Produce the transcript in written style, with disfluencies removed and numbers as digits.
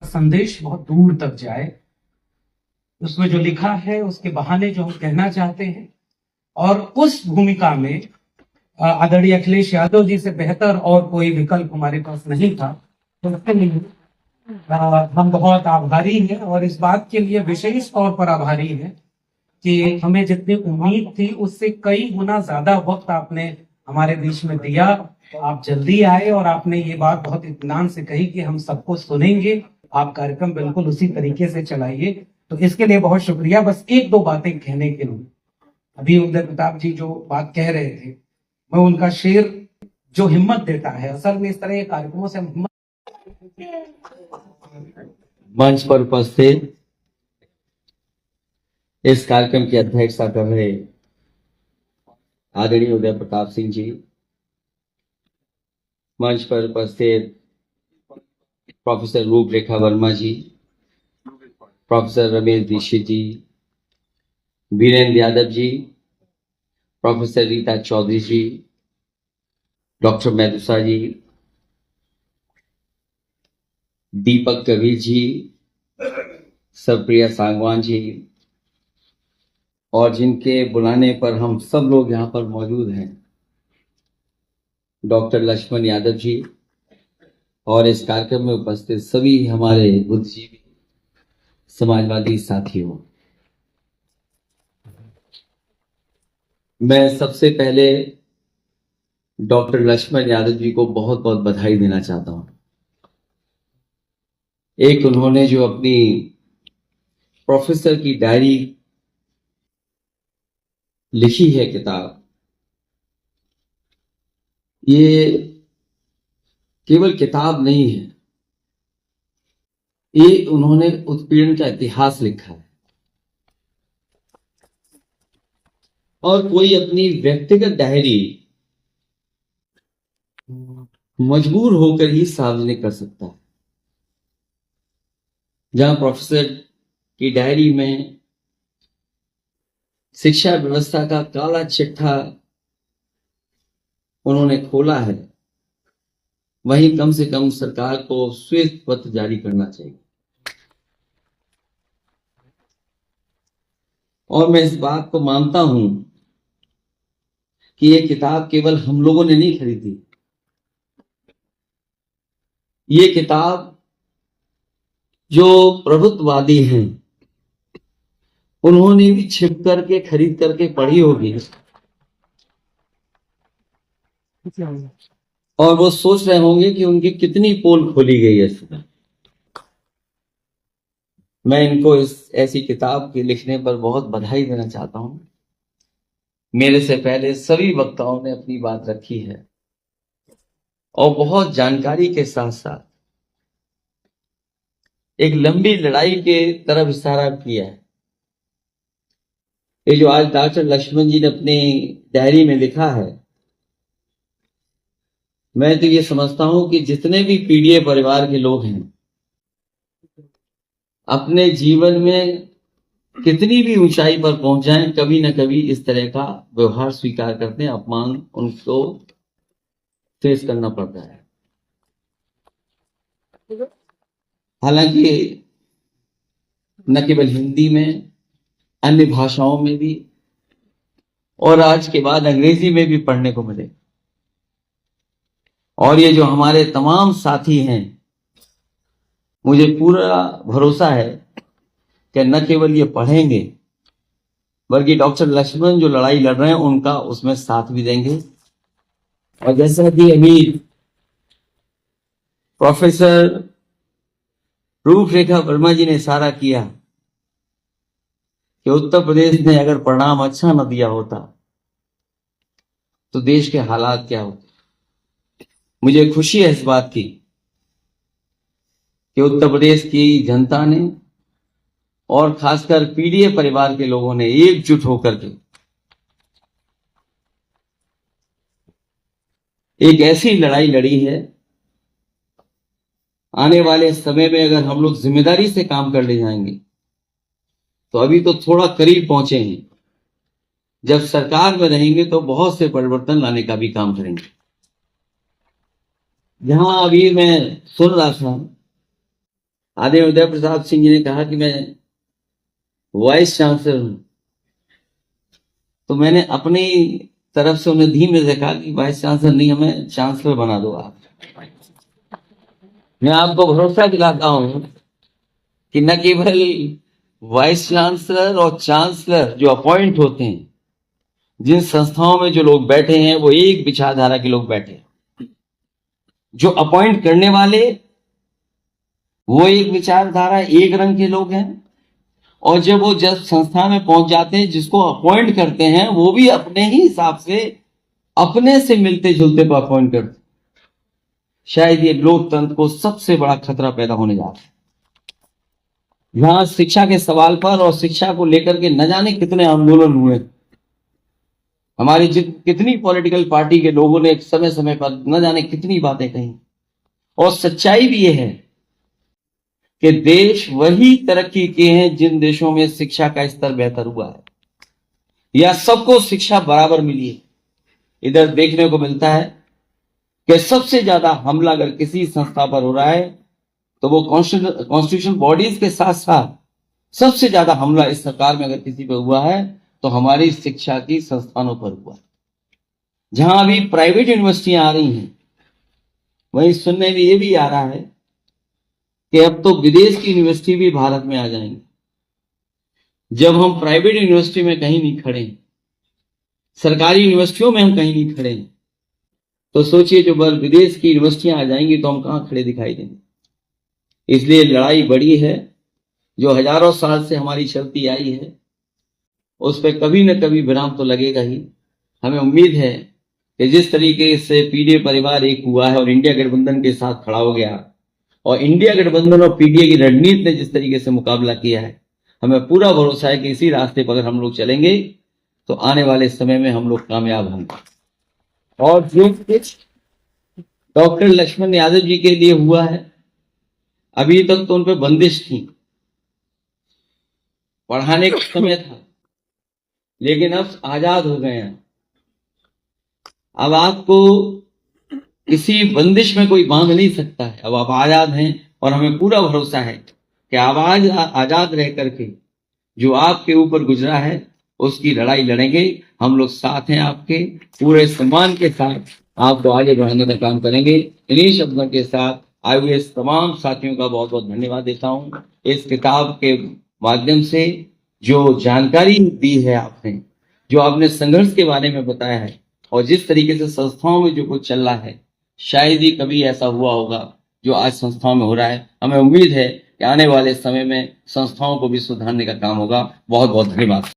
संदेश बहुत दूर तक जाए, उसमें जो लिखा है उसके बहाने जो हम कहना चाहते हैं, और उस भूमिका में आदरणीय अखिलेश यादव जी से बेहतर और कोई विकल्प हमारे पास नहीं था। तो उसके लिए हम बहुत आभारी हैं, और इस बात के लिए विशेष तौर पर आभारी हैं कि हमें जितनी उम्मीद थी उससे कई गुना ज्यादा वक्त आपने हमारे बीच में दिया। आप जल्दी आए और आपने ये बात बहुत इत्मीनान से कही कि हम सबको सुनेंगे, आप कार्यक्रम बिल्कुल उसी तरीके से चलाइए। तो इसके लिए बहुत शुक्रिया। बस एक दो बातें कहने के लिए, अभी उदय प्रताप जी जो बात कह रहे थे, मैं उनका शेर जो हिम्मत देता है, असल में इस तरह के कार्यक्रमों से हिम्मत। मंच पर उपस्थित इस कार्यक्रम की अध्यक्षता कर रहे आदरणीय उदय प्रताप सिंह जी, मंच पर उपस्थित प्रोफेसर रूपरेखा वर्मा जी, प्रोफेसर रमेश दीक्षित जी, वीरेंद्र यादव जी, प्रोफेसर रीता चौधरी जी, डॉक्टर मेदुसा जी, दीपक कबीर जी, सरप्रिया सांगवान जी, और जिनके बुलाने पर हम सब लोग यहाँ पर मौजूद हैं, डॉक्टर लक्ष्मण यादव जी, और इस कार्यक्रम में उपस्थित सभी हमारे बुद्धिजीवी समाजवादी साथियों, मैं सबसे पहले डॉक्टर लक्ष्मण यादव जी को बहुत बहुत बधाई देना चाहता हूं। एक उन्होंने जो अपनी प्रोफेसर की डायरी लिखी है किताब, ये केवल किताब नहीं है, ये उन्होंने उत्पीड़न का इतिहास लिखा है, और कोई अपनी व्यक्तिगत डायरी मजबूर होकर ही सार्वजनिक कर सकता है। जहां प्रोफेसर की डायरी में शिक्षा व्यवस्था का काला चिट्ठा उन्होंने खोला है, वहीं कम से कम सरकार को श्वेत पत्र जारी करना चाहिए। और मैं इस बात को मानता हूं कि ये किताब केवल हम लोगों ने नहीं खरीदी, ये किताब जो प्रभुत्ववादी हैं उन्होंने भी छिप करके खरीद करके पढ़ी होगी, और वो सोच रहे होंगे कि उनकी कितनी पोल खोली गई है इसमें। मैं इनको इस ऐसी किताब के लिखने पर बहुत बधाई देना चाहता हूं। मेरे से पहले सभी वक्ताओं ने अपनी बात रखी है, और बहुत जानकारी के साथ साथ एक लंबी लड़ाई के तरफ इशारा किया है। ये जो आज डॉक्टर लक्ष्मण जी ने अपनी डायरी में लिखा है, मैं तो ये समझता हूं कि जितने भी पीड़ित परिवार के लोग हैं, अपने जीवन में कितनी भी ऊंचाई पर पहुंच जाएं, कभी ना कभी इस तरह का व्यवहार स्वीकार करते हैं, अपमान उनको फेस करना पड़ता है। हालांकि न केवल हिंदी में, अन्य भाषाओं में भी, और आज के बाद अंग्रेजी में भी पढ़ने को मिले। और ये जो हमारे तमाम साथी हैं, मुझे पूरा भरोसा है कि न केवल ये पढ़ेंगे, बल्कि डॉक्टर लक्ष्मण जो लड़ाई लड़ रहे हैं उनका उसमें साथ भी देंगे। और जैसा कि अभी प्रोफेसर रूपरेखा वर्मा जी ने इशारा किया कि उत्तर प्रदेश ने अगर परिणाम अच्छा न दिया होता तो देश के हालात क्या होते। मुझे खुशी है इस बात की कि उत्तर प्रदेश की जनता ने और खासकर पीड़ित परिवार के लोगों ने एकजुट होकर के एक ऐसी लड़ाई लड़ी है। आने वाले समय में अगर हम लोग जिम्मेदारी से काम कर ले जाएंगे तो अभी तो थोड़ा करीब पहुंचे हैं, जब सरकार में रहेंगे तो बहुत से परिवर्तन लाने का भी काम करेंगे। जहां अभी मैं सुन रहा था आदरणीय उदय प्रताप सिंह जी ने कहा कि मैं वाइस चांसलर हूं, तो मैंने अपनी तरफ से उन्हें धीमे से कहा कि वाइस चांसलर नहीं, हमें चांसलर बना दो आप। मैं आपको भरोसा दिलाता हूं कि न केवल वाइस चांसलर और चांसलर जो अपॉइंट होते हैं, जिन संस्थाओं में जो लोग बैठे हैं वो एक विचारधारा के लोग बैठे हैं, जो अपॉइंट करने वाले वो एक विचारधारा एक रंग के लोग हैं, और जब वो जब संस्था में पहुंच जाते हैं जिसको अपॉइंट करते हैं वो भी अपने ही हिसाब से अपने से मिलते जुलते को अपॉइंट करते हैं। शायद ये लोकतंत्र को सबसे बड़ा खतरा पैदा होने जा रहा है। यहां शिक्षा के सवाल पर और शिक्षा को लेकर के न जाने कितने आंदोलन हुए, हमारी कितनी पॉलिटिकल पार्टी के लोगों ने समय समय पर न जाने कितनी बातें कही, और सच्चाई भी यह है कि देश वही तरक्की किए हैं जिन देशों में शिक्षा का स्तर बेहतर हुआ है या सबको शिक्षा बराबर मिली है। इधर देखने को मिलता है कि सबसे ज्यादा हमला अगर किसी संस्था पर हो रहा है तो वो कॉन्स्टिट्यूशन बॉडीज के साथ साथ सबसे ज्यादा हमला इस सरकार में अगर किसी पर हुआ है तो हमारी शिक्षा की संस्थानों पर हुआ है। जहां अभी प्राइवेट यूनिवर्सिटियां आ रही हैं, वहीं सुनने में ये भी आ रहा है कि अब तो विदेश की यूनिवर्सिटी भी भारत में आ जाएंगी। जब हम प्राइवेट यूनिवर्सिटी में कहीं नहीं खड़े, सरकारी यूनिवर्सिटियों में हम कहीं नहीं खड़े, तो सोचिए जो बल विदेश की यूनिवर्सिटियां आ जाएंगी तो हम कहां खड़े दिखाई देंगे। इसलिए लड़ाई बड़ी है जो हजारों साल से हमारी चलती आई है, उस पर कभी न कभी विराम तो लगेगा ही। हमें उम्मीद है कि जिस तरीके से पीडीए परिवार एक हुआ है और इंडिया गठबंधन के साथ खड़ा हो गया, और इंडिया गठबंधन और पीडीए की रणनीति ने जिस तरीके से मुकाबला किया है, हमें पूरा भरोसा है कि इसी रास्ते पर अगर हम लोग चलेंगे तो आने वाले समय में हम लोग कामयाब होंगे। और जो कुछ डॉक्टर लक्ष्मण यादव जी के लिए हुआ है, अभी तक तो उन पर बंदिश थी, पढ़ाने का समय था, लेकिन अब आजाद हो गए हैं। अब आपको किसी बंदिश में कोई बांध नहीं सकता है, अब आप आजाद हैं और हमें पूरा भरोसा है कि आवाज आजाद रह करके जो आपके ऊपर गुजरा है उसकी लड़ाई लड़ेंगे। हम लोग साथ हैं, आपके पूरे सम्मान के साथ आपको आगे बढ़ाने का काम करेंगे। इन्हीं शब्दों के साथ आए हुए तमाम साथियों का बहुत बहुत धन्यवाद देता हूं। इस किताब के माध्यम से जो जानकारी दी है आपने, जो आपने संघर्ष के बारे में बताया है, और जिस तरीके से संस्थाओं में जो कुछ चल रहा है, शायद ही कभी ऐसा हुआ होगा जो आज संस्थाओं में हो रहा है। हमें उम्मीद है कि आने वाले समय में संस्थाओं को भी सुधारने का काम होगा। बहुत बहुत धन्यवाद।